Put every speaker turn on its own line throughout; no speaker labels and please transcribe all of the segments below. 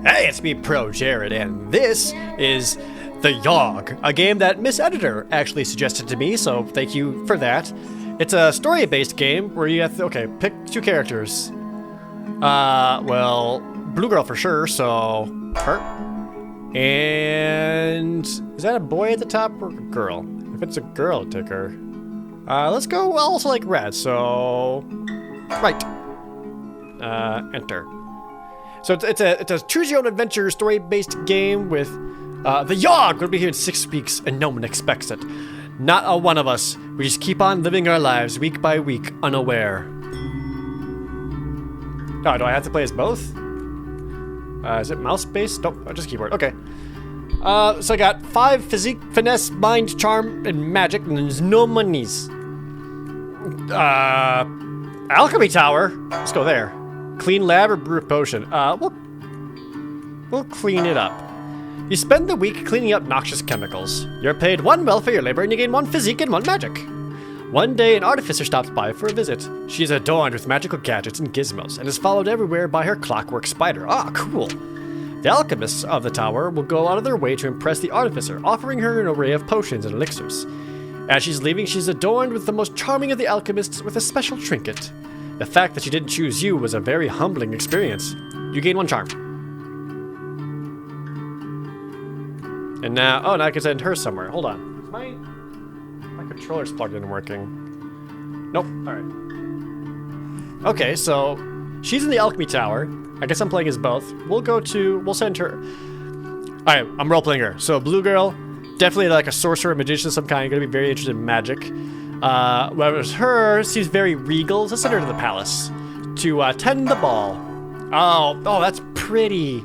Hey, it's me, ProJared, and this is the Yawhg, a game that Miss Editor actually suggested to me, so thank you for that. It's a story-based game where you have to, pick two characters. Well, Blue Girl for sure, so her. And is that a boy at the top or a girl? If it's a girl, I'll take her. Let's go also like red, so right. Enter. So it's a choose your own adventure story-based game with the Yawhg will be here in 6 weeks and no one expects it. Not a one of us. We just keep on living our lives week by week, unaware. Oh, do I have to play as both? Is it mouse-based? Nope, just keyboard. Okay. So I got 5 physique, finesse, mind, charm, and magic, and there's no monies. Alchemy Tower. Let's go there. Clean lab or brew a potion? We'll clean it up. You spend the week cleaning up noxious chemicals. You're paid 1 well for your labor and you gain 1 physique and 1 magic. One day, an artificer stops by for a visit. She's adorned with magical gadgets and gizmos and is followed everywhere by her clockwork spider. Ah, cool. The alchemists of the tower will go out of their way to impress the artificer, offering her an array of potions and elixirs. As she's leaving, she's adorned with the most charming of the alchemists with a special trinket. The fact that she didn't choose you was a very humbling experience. You gain 1 charm. And now, now I can send her somewhere. Hold on. Is my controller's plugged in and working? Nope. All right. Okay, so she's in the alchemy tower. I guess I'm playing as both. We'll send her. All right, I'm role-playing her. So Blue Girl, definitely like a sorcerer, magician of some kind. Gonna be very interested in magic. Whereas her seems very regal. Let's send her to the palace to attend the ball. Oh, that's pretty.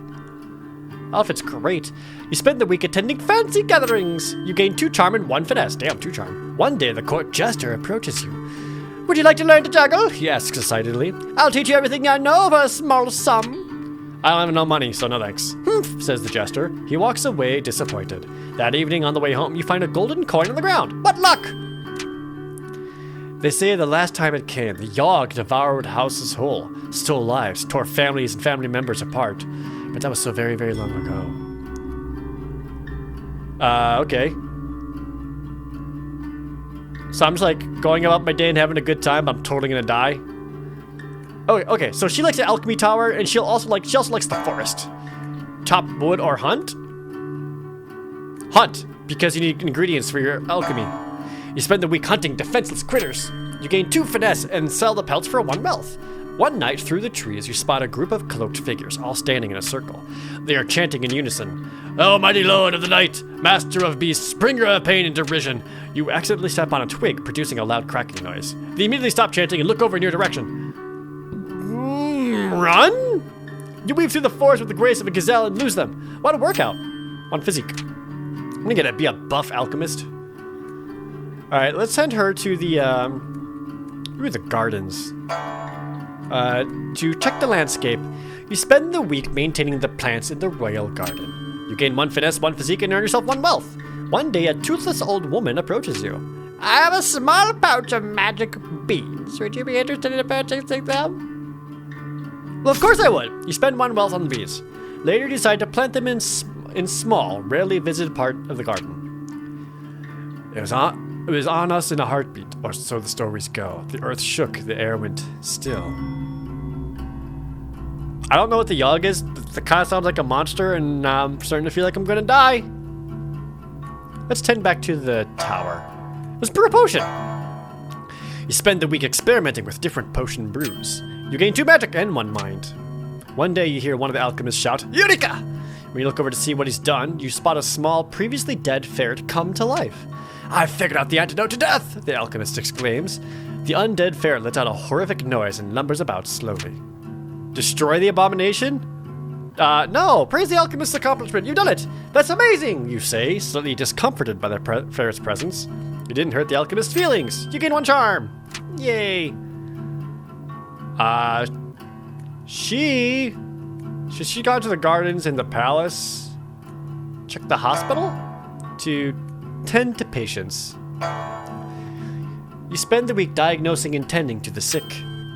Outfit's great. You spend the week attending fancy gatherings. You gain 2 charm and 1 finesse. Damn, 2 charm. One day, the court jester approaches you. Would you like to learn to juggle? He asks excitedly. I'll teach you everything I know for a small sum. I don't have no money, so no thanks. Humph, says the jester. He walks away disappointed. That evening, on the way home, you find a golden coin on the ground. What luck! They say the last time it came, the Yawhg devoured houses whole, stole lives, tore families and family members apart. But that was so very, very long ago. Okay. So I'm just like going about my day and having a good time, but I'm totally gonna die. Oh, okay, so she likes the alchemy tower, and she also likes the forest. Chop wood or hunt? Hunt, because you need ingredients for your alchemy. You spend the week hunting defenseless critters. You gain 2 finesse and sell the pelts for 1 wealth. One night, through the trees, you spot a group of cloaked figures, all standing in a circle. They are chanting in unison. Oh, mighty lord of the night, master of beasts, bringer of pain and derision. You accidentally step on a twig, producing a loud cracking noise. They immediately stop chanting and look over in your direction. Run? You weave through the forest with the grace of a gazelle and lose them. What a workout. 1 physique. I'm gonna be a buff alchemist. Alright, let's send her to the gardens. To check the landscape, you spend the week maintaining the plants in the royal garden. You gain 1 finesse, 1 physique, and earn yourself 1 wealth. One day, a toothless old woman approaches you. I have a small pouch of magic beans. Would you be interested in purchasing them? Well, of course I would. You spend 1 wealth on the beans. Later, you decide to plant them in small, rarely visited part of the garden. It was on us in a heartbeat, or so the stories go. The earth shook, the air went still. I don't know what the Yawhg is. It kind of sounds like a monster, and I'm starting to feel like I'm gonna die. Let's tend back to the tower. Let's brew a potion. You spend the week experimenting with different potion brews. You gain 2 magic and 1 mind. One day you hear one of the alchemists shout, Eureka! When you look over to see what he's done, you spot a small, previously dead ferret come to life. I've figured out the antidote to death, the alchemist exclaims. The undead ferret lets out a horrific noise and lumbers about slowly. Destroy the abomination? No, praise the alchemist's accomplishment, you've done it! That's amazing, you say, slightly discomforted by the ferret's presence. You didn't hurt the alchemist's feelings. You gain 1 charm. Yay. Should she go to the gardens in the palace? Check the hospital? To tend to patients. You spend the week diagnosing and tending to the sick.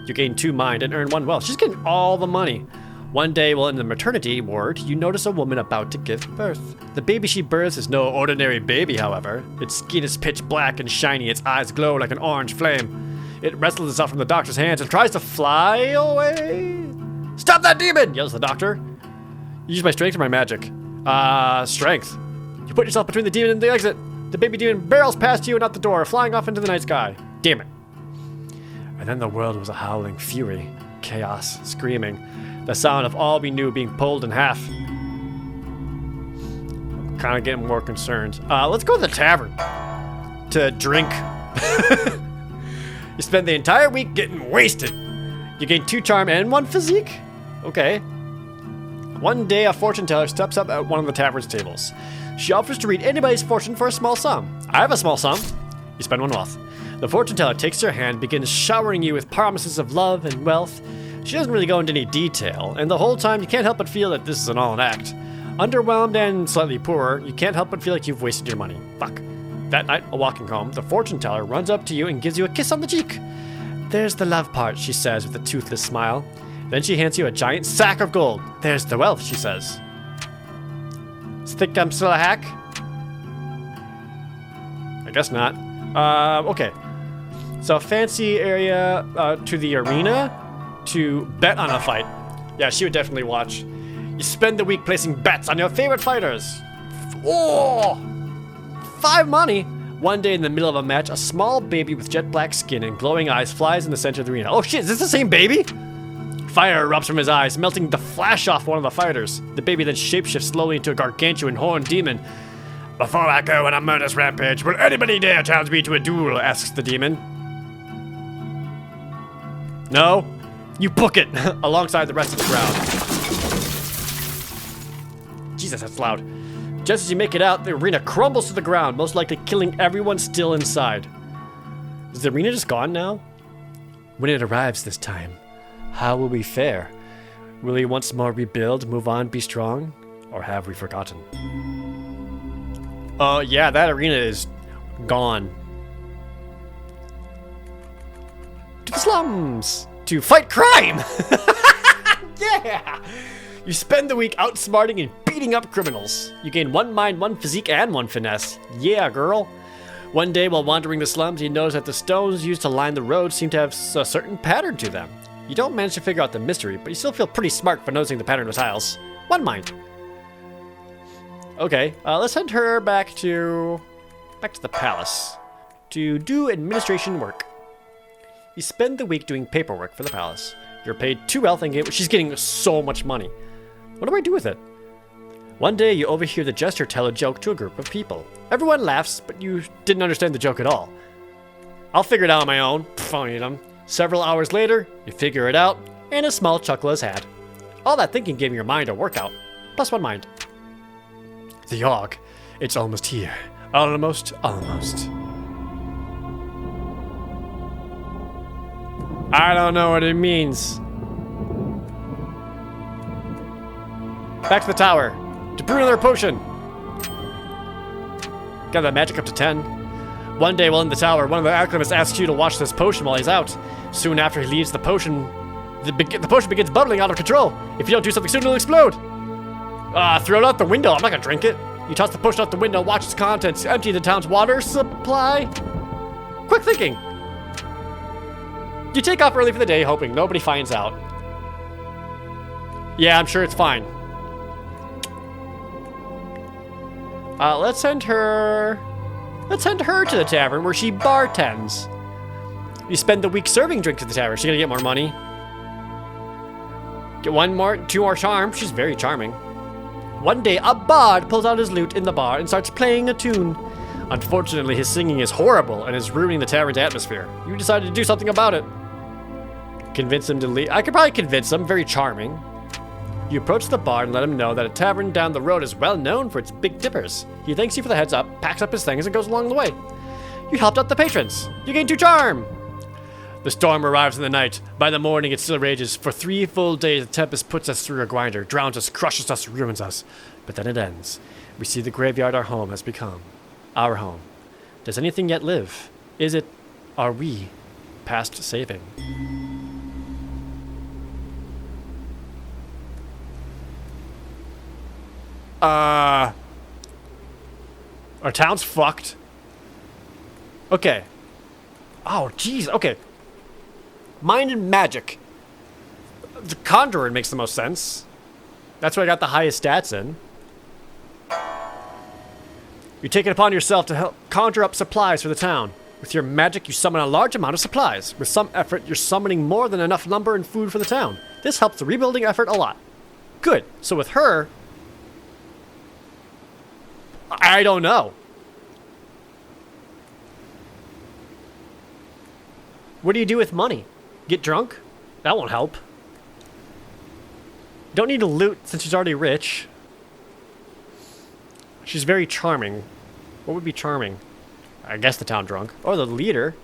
You gain 2 mind and earn 1 wealth. She's getting all the money. One day while in the maternity ward, you notice a woman about to give birth. The baby she births is no ordinary baby, however. Its skin is pitch black and shiny, its eyes glow like an orange flame. It wrestles itself from the doctor's hands and tries to fly away. Stop that demon, yells the doctor. Use my strength or my magic? Strength. You put yourself between the demon and the exit. The baby demon barrels past you and out the door, flying off into the night sky. Damn it. And then the world was a howling fury. Chaos, screaming. The sound of all we knew being pulled in half. I'm kind of getting more concerned. Let's go to the tavern. To drink. You spend the entire week getting wasted. You gain 2 charm and 1 physique? Okay. One day, a fortune teller steps up at one of the tavern's tables. She offers to read anybody's fortune for a small sum. I have a small sum. You spend 1 wealth. The fortune teller takes your hand, begins showering you with promises of love and wealth. She doesn't really go into any detail, and the whole time you can't help but feel that this is an all-in act. Underwhelmed and slightly poorer, you can't help but feel like you've wasted your money. Fuck. That night, while walking home, the fortune teller runs up to you and gives you a kiss on the cheek. There's the love part, she says with a toothless smile. Then she hands you a giant sack of gold. There's the wealth, she says. Think I'm still a hack? I guess not. Okay. So fancy area to the arena to bet on a fight. Yeah, she would definitely watch. You spend the week placing bets on your favorite fighters. Oh! 5 money. One day in the middle of a match, a small baby with jet black skin and glowing eyes flies in the center of the arena. Oh shit, is this the same baby? Fire erupts from his eyes, melting the flash off one of the fighters. The baby then shapeshifts slowly into a gargantuan horned demon. Before I go on a murderous rampage, will anybody dare challenge me to a duel? Asks the demon. No? You book it! Alongside the rest of the crowd. Jesus, that's loud. Just as you make it out, the arena crumbles to the ground, most likely killing everyone still inside. Is the arena just gone now? When it arrives this time, how will we fare? Will we once more rebuild, move on, be strong? Or have we forgotten? Oh, yeah, that arena is gone. To the slums! To fight crime! Yeah! You spend the week outsmarting and beating up criminals. You gain 1 mind, 1 physique, and 1 finesse. Yeah, girl. One day while wandering the slums, you notice that the stones used to line the road seem to have a certain pattern to them. You don't manage to figure out the mystery, but you still feel pretty smart for noticing the pattern of the tiles. 1 mind. Okay, let's send her back to the palace to do administration work. You spend the week doing paperwork for the palace. You're paid 2 wealth and she's getting so much money. What do I do with it? One day you overhear the jester tell a joke to a group of people. Everyone laughs, but you didn't understand the joke at all. I'll figure it out on my own. Phone them. Several hours later, you figure it out, and a small chuckle is had. All that thinking gave your mind a workout. Plus 1 mind. The Yawhg. It's almost here. Almost. I don't know what it means. Back to the tower. To brew another potion. Got that magic up to 10. One day while in the tower, one of the alchemists asks you to watch this potion while he's out. Soon after he leaves, the potion begins bubbling out of control. If you don't do something soon, it'll explode. Throw it out the window. I'm not gonna drink it. You toss the potion out the window, watch its contents, empty the town's water supply. Quick thinking. You take off early for the day, hoping nobody finds out. Yeah, I'm sure it's fine. Let's send her to the tavern where she bartends. You spend the week serving drinks at the tavern. She's gonna get more money. Get 2 more charm. She's very charming. One day, a bard pulls out his lute in the bar and starts playing a tune. Unfortunately, his singing is horrible and is ruining the tavern's atmosphere. You decided to do something about it. Convince him to leave. I could probably convince him. Very charming. You approach the bar and let him know that a tavern down the road is well known for its big dippers. He thanks you for the heads up, packs up his things, and goes along the way. You helped out the patrons. You gain 2 charm. The storm arrives in the night. By the morning, it still rages. For 3 full days, the tempest puts us through a grinder, drowns us, crushes us, ruins us. But then it ends. We see the graveyard our home has become. Our home. Does anything yet live? Are we past saving? Our town's fucked. Okay. Oh, jeez. Okay. Mind and magic. The Conjurer makes the most sense. That's where I got the highest stats in. You take it upon yourself to help conjure up supplies for the town. With your magic, you summon a large amount of supplies. With some effort, you're summoning more than enough lumber and food for the town. This helps the rebuilding effort a lot. Good. So with her... I don't know. What do you do with money? Get drunk? That won't help. Don't need to loot since she's already rich. She's very charming. What would be charming? I guess the town drunk. Or the leader.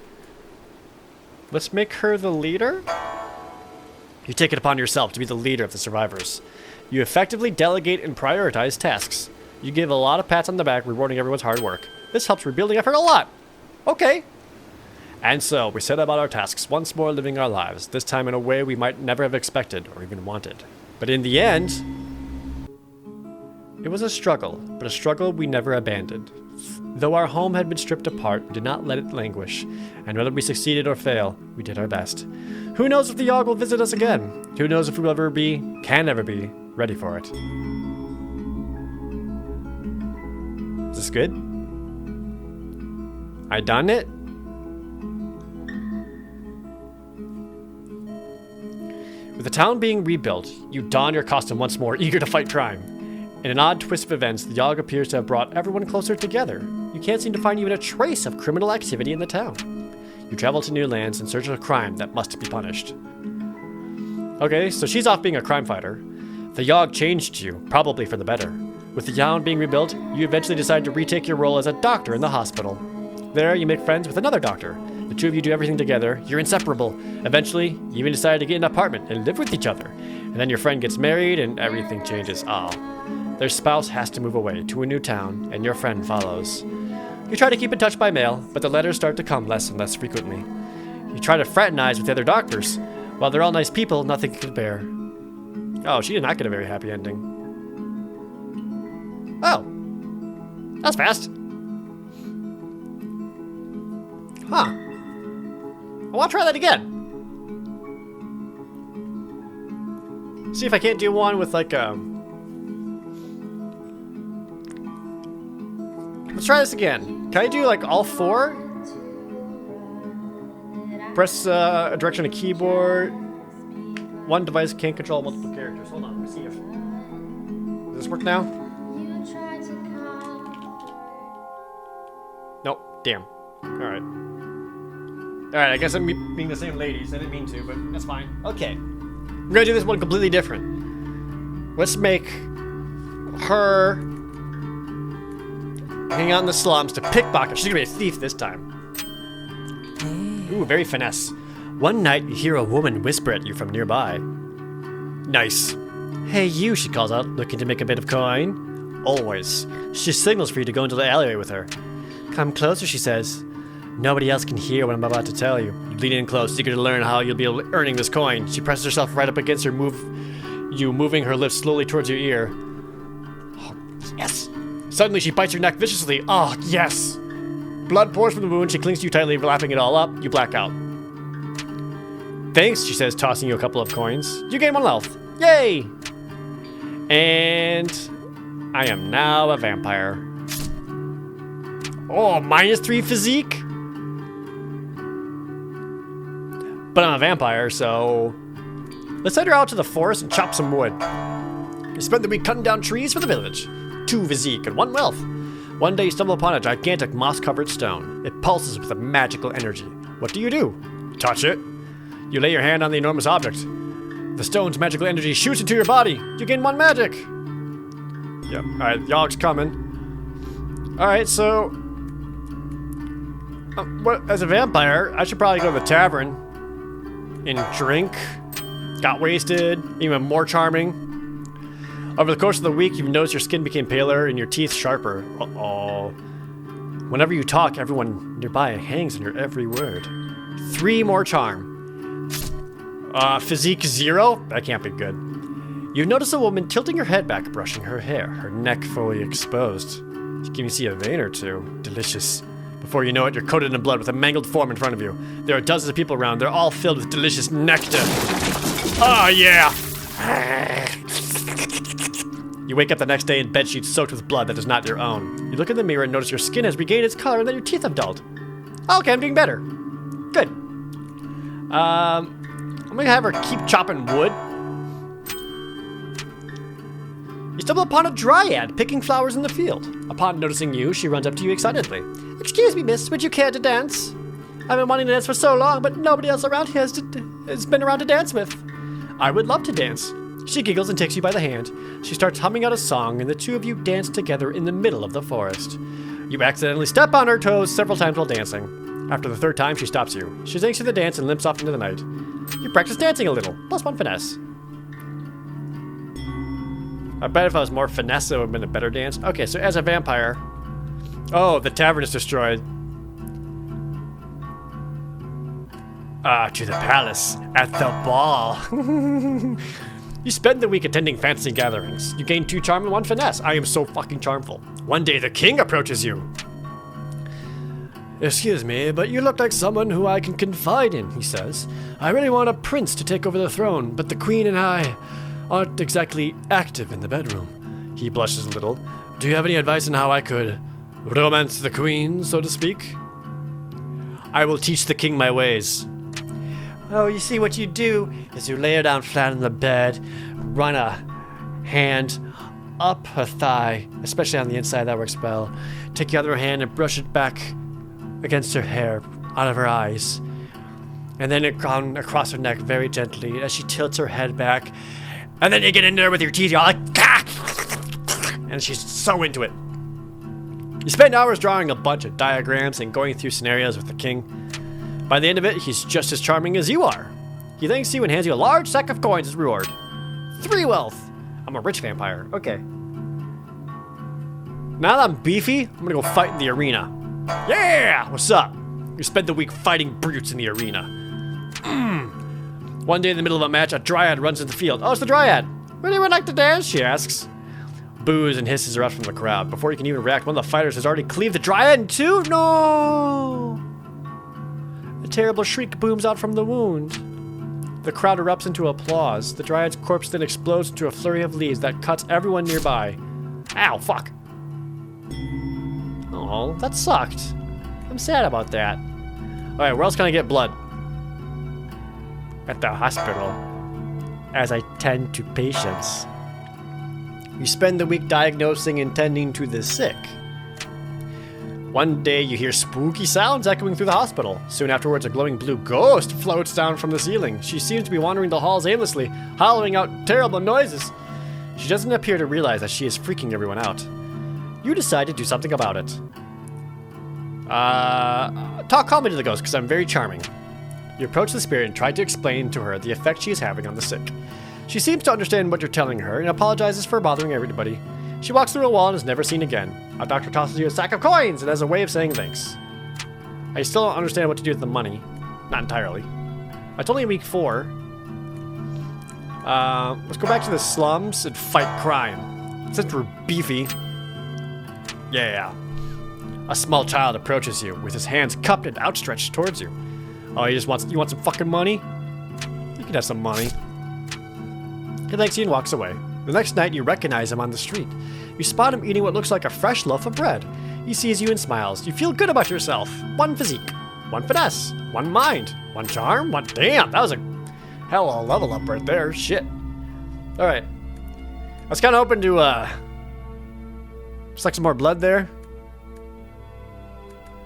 Let's make her the leader? You take it upon yourself to be the leader of the survivors. You effectively delegate and prioritize tasks. You give a lot of pats on the back, rewarding everyone's hard work. This helps rebuilding effort a lot. Okay. And so, we set about our tasks, once more living our lives, this time in a way we might never have expected or even wanted. But in the end, it was a struggle, but a struggle we never abandoned. Though our home had been stripped apart, we did not let it languish, and whether we succeeded or fail, we did our best. Who knows if the Yawhg will visit us again? Who knows if we will ever be, can ever be, ready for it? Is this good? I done it? With the town being rebuilt, you don your costume once more, eager to fight crime. In an odd twist of events, the Yawhg appears to have brought everyone closer together. You can't seem to find even a trace of criminal activity in the town. You travel to new lands in search of a crime that must be punished. Okay, so she's off being a crime fighter. The Yawhg changed you, probably for the better. With the town being rebuilt, you eventually decide to retake your role as a doctor in the hospital. There, you make friends with another doctor. The two of you do everything together. You're inseparable. Eventually, you even decide to get an apartment and live with each other. And then your friend gets married and everything changes. Their spouse has to move away to a new town, and your friend follows. You try to keep in touch by mail, but the letters start to come less and less frequently. You try to fraternize with the other doctors. While they're all nice people, nothing can compare. Oh, she did not get a very happy ending. Oh. That was fast. Huh. I want to try that again. See if I can't do one with like a... Let's try this again. Can I do like all four? Press a direction on a keyboard. One device can't control multiple characters. Hold on, let me see if... Does this work now? Nope, damn. Alright. Alright, I guess I'm being the same ladies. I didn't mean to, but that's fine. Okay. We're gonna do this one completely different. Let's make her hang out in the slums to pickpocket. She's gonna be a thief this time. Ooh, very finesse. One night, you hear a woman whisper at you from nearby. Nice. Hey, you, she calls out, looking to make a bit of coin. Always. She signals for you to go into the alleyway with her. Come closer, she says. Nobody else can hear what I'm about to tell you. You lean in close, eager to learn how you'll be earning this coin. She presses herself right up against her, moving her lips slowly towards your ear. Oh, yes. Suddenly, she bites your neck viciously. Oh, yes. Blood pours from the wound. She clings to you tightly, lapping it all up. You black out. Thanks, she says, tossing you a couple of coins. You gain 1 health. Yay! And I am now a vampire. Oh, -3 physique? But I'm a vampire, so... Let's head her out to the forest and chop some wood. You spend the week cutting down trees for the village. 2 physique and 1 wealth. One day you stumble upon a gigantic moss-covered stone. It pulses with a magical energy. What do? You touch it. You lay your hand on the enormous object. The stone's magical energy shoots into your body. You gain 1 magic. Yep. Alright, Yawhg's coming. Alright, so... as a vampire, I should probably go to the tavern and drink. Got wasted. Even more charming. Over the course of the week, you've noticed your skin became paler and your teeth sharper. Uh-oh. Whenever you talk, everyone nearby hangs on your every word. 3 more charm. Physique 0? That can't be good. You notice a woman tilting her head back, brushing her hair, her neck fully exposed. You can even see a vein or two. Delicious. Before you know it, you're coated in blood with a mangled form in front of you. There are dozens of people around. They're all filled with delicious nectar. Oh, yeah! You wake up the next day in bedsheets soaked with blood that is not your own. You look in the mirror and notice your skin has regained its color and that your teeth have dulled. Okay, I'm doing better. Good. I'm gonna have her keep chopping wood. You stumble upon a dryad picking flowers in the field. Upon noticing you, she runs up to you excitedly. Excuse me, miss, would you care to dance? I've been wanting to dance for so long, but nobody else around here has been around to dance with. I would love to dance. She giggles and takes you by the hand. She starts humming out a song, and the two of you dance together in the middle of the forest. You accidentally step on her toes several times while dancing. After the third time, she stops you. She thanks you for the dance and limps off into the night. You practice dancing a little, plus 1 finesse. I bet if I was more finesse, it would have been a better dance. Okay, so as a vampire... Oh, the tavern is destroyed. To the palace. At the ball. You spend the week attending fancy gatherings. You gain 2 charm and 1 finesse. I am so fucking charmful. One day the king approaches you. Excuse me, but you look like someone who I can confide in, he says. I really want a prince to take over the throne, but the queen and I aren't exactly active in the bedroom. He blushes a little. Do you have any advice on how I could romance the queen, so to speak? I will teach the king my ways. Oh, you see, what you do is you lay her down flat on the bed, run a hand up her thigh, especially on the inside, that works well. Take your other hand and brush it back against her hair, out of her eyes. And then across her neck very gently as she tilts her head back. And then you get in there with your teeth, you're like, ah! And she's so into it. You spend hours drawing a bunch of diagrams and going through scenarios with the king. By the end of it, he's just as charming as you are. He thanks you and hands you a large sack of coins as reward. 3 wealth. I'm a rich vampire. Okay. Now that I'm beefy, I'm gonna go fight in the arena. Yeah! What's up? You spend the week fighting brutes in the arena. One day in the middle of a match, a dryad runs in the field. Oh, it's the dryad. Would anyone like to dance? She asks. Boos and hisses erupt from the crowd. Before you can even react, one of the fighters has already cleaved the dryad in 2. No! A terrible shriek booms out from the wound. The crowd erupts into applause. The dryad's corpse then explodes into a flurry of leaves that cuts everyone nearby. Ow, fuck. Oh, that sucked. I'm sad about that. Alright, where else can I get blood? At the hospital. As I tend to patients. You spend the week diagnosing and tending to the sick. One day you hear spooky sounds echoing through the hospital. Soon afterwards, a glowing blue ghost floats down from the ceiling. She seems to be wandering the halls aimlessly, hollowing out terrible noises. She doesn't appear to realize that she is freaking everyone out. You decide to do something about it. Talk calmly to the ghost, because I'm very charming. You approach the spirit and try to explain to her the effect she is having on the sick. She seems to understand what you're telling her and apologizes for bothering everybody. She walks through a wall and is never seen again. A doctor tosses you a sack of coins and has a way of saying thanks. I still don't understand what to do with the money. Not entirely. It's only week 4. Let's go back to the slums and fight crime. Since we're beefy. Yeah. A small child approaches you with his hands cupped and outstretched towards you. Oh, you want some fucking money? You can have some money. He thanks you and walks away. The next night, you recognize him on the street. You spot him eating what looks like a fresh loaf of bread. He sees you and smiles. You feel good about yourself. 1 physique, 1 finesse, 1 mind, 1 charm, 1... Damn, that was a hell of a level up right there. Shit. Alright. I was kind of hoping to, suck some more blood there.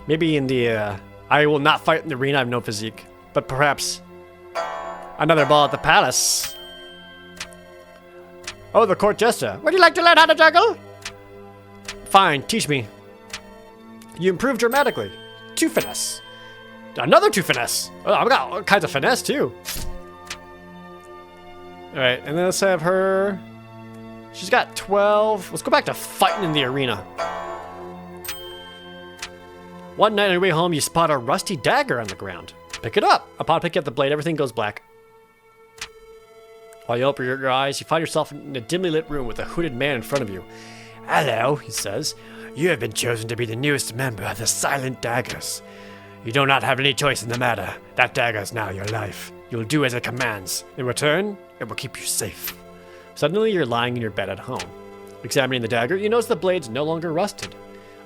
Maybe in the, I will not fight in the arena, I have no physique. But perhaps another ball at the palace. Oh, the court jester. Would you like to learn how to juggle? Fine, teach me. You improve dramatically. 2 finesse. Another 2 finesse. Oh, I've got all kinds of finesse, too. Alright, and then let's have her... She's got 12. Let's go back to fighting in the arena. One night on your way home, you spot a rusty dagger on the ground. Pick it up. Upon picking up the blade, everything goes black. While you open your eyes, you find yourself in a dimly lit room with a hooded man in front of you. Hello, he says. You have been chosen to be the newest member of the Silent Daggers. You do not have any choice in the matter. That dagger is now your life. You'll do as it commands. In return, it will keep you safe. Suddenly, you're lying in your bed at home. Examining the dagger, you notice the blade's no longer rusted.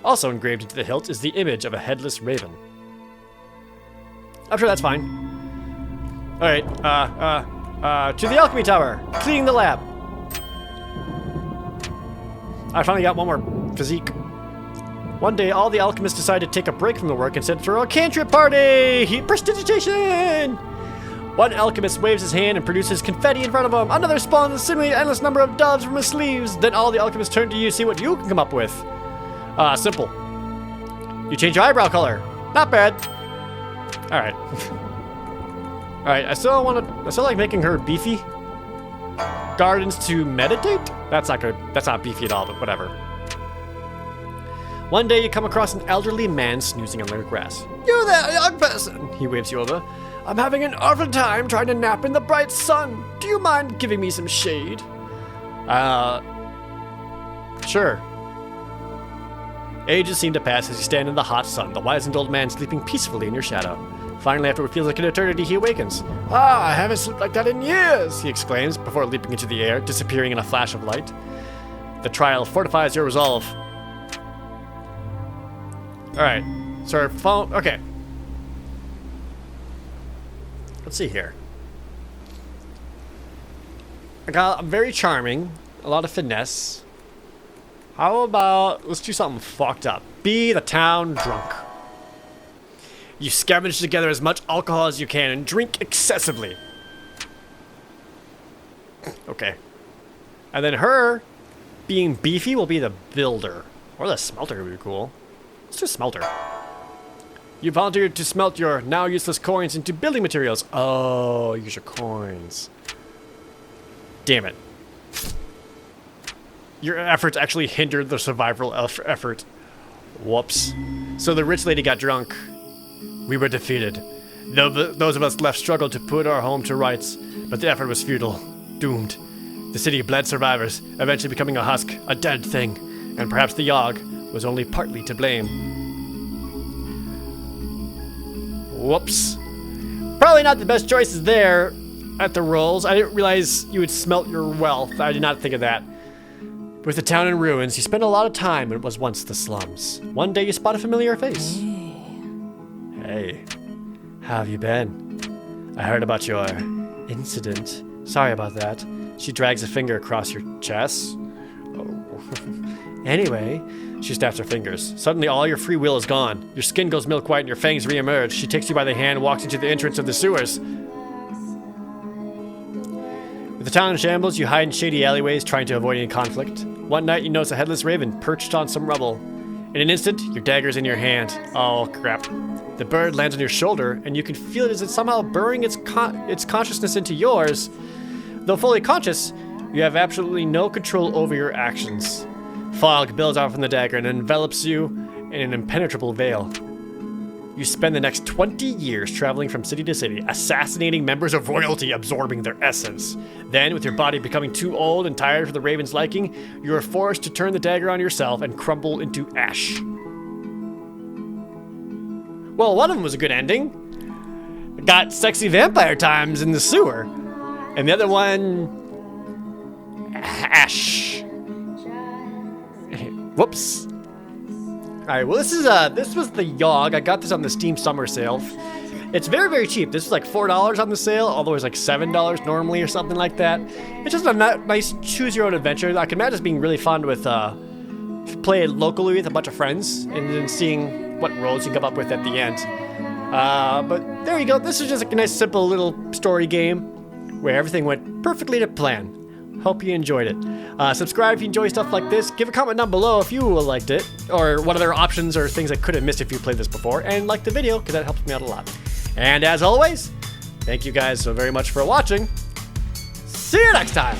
Also engraved into the hilt is the image of a headless raven. I'm sure that's fine. Alright, to the alchemy tower, cleaning the lab. I finally got one more physique. One day, all the alchemists decide to take a break from the work and set through a cantrip party! Heat prestidigitation! One alchemist waves his hand and produces confetti in front of him. Another spawns a seemingly endless number of doves from his sleeves. Then all the alchemists turn to you to see what you can come up with. Simple. You change your eyebrow color. Not bad. Alright. Alright, I still like making her beefy. Gardens to meditate? That's not good. That's not beefy at all, but whatever. One day you come across an elderly man snoozing on the grass. You there, young person! He waves you over. I'm having an awful time trying to nap in the bright sun. Do you mind giving me some shade? Sure. Ages seem to pass as you stand in the hot sun, the wizened old man sleeping peacefully in your shadow. Finally, after what feels like an eternity, he awakens. Ah, I haven't slept like that in years, he exclaims before leaping into the air, disappearing in a flash of light. The trial fortifies your resolve. Alright, so our phone, okay. Let's see here. I'm very charming, a lot of finesse. How about, let's do something fucked up. Be the town drunk. You scavenge together as much alcohol as you can and drink excessively. Okay. And then her, being beefy, will be the builder. Or the smelter would be cool. Let's do smelter. You volunteered to smelt your now useless coins into building materials. Oh, use your coins. Damn it. Your efforts actually hindered the survival effort. Whoops. So the rich lady got drunk. We were defeated. Those of us left struggled to put our home to rights, but the effort was futile. Doomed. The city bled survivors, eventually becoming a husk, a dead thing, and perhaps the Yawhg was only partly to blame. Whoops. Probably not the best choices there at the rolls. I didn't realize you would smelt your wealth. I did not think of that. With the town in ruins, you spent a lot of time in what was once the slums. One day you spot a familiar face. Hey, how have you been? I heard about your incident. Sorry about that. She drags a finger across your chest. Oh. Anyway, she snaps her fingers. Suddenly all your free will is gone. Your skin goes milk white and your fangs reemerge. She takes you by the hand and walks into the entrance of the sewers. With the town in shambles, you hide in shady alleyways trying to avoid any conflict. One night you notice a headless raven perched on some rubble. In an instant, your dagger's in your hand. Oh, crap. The bird lands on your shoulder, and you can feel it as it's somehow burrowing its consciousness into yours. Though fully conscious, you have absolutely no control over your actions. Fog builds out from the dagger and envelops you in an impenetrable veil. You spend the next 20 years traveling from city to city, assassinating members of royalty, absorbing their essence. Then, with your body becoming too old and tired for the raven's liking, you are forced to turn the dagger on yourself and crumble into ash. Well, one of them was a good ending. Got sexy vampire times in the sewer. And the other one... ash. Whoops. Alright, well this was the Yawhg. I got this on the Steam Summer Sale. It's very, very cheap. This is like $4 on the sale, although it's like $7 normally or something like that. It's just a nice choose-your-own-adventure. I can imagine this being really fun with, play it locally with a bunch of friends, and then seeing what roles you come up with at the end. But there you go. This is just like a nice, simple little story game where everything went perfectly to plan. Hope you enjoyed it. Subscribe if you enjoy stuff like this. Give a comment down below if you liked it, or what other options or things I could have missed if you played this before, and like the video because that helps me out a lot. And as always, thank you guys so very much for watching. See you next time.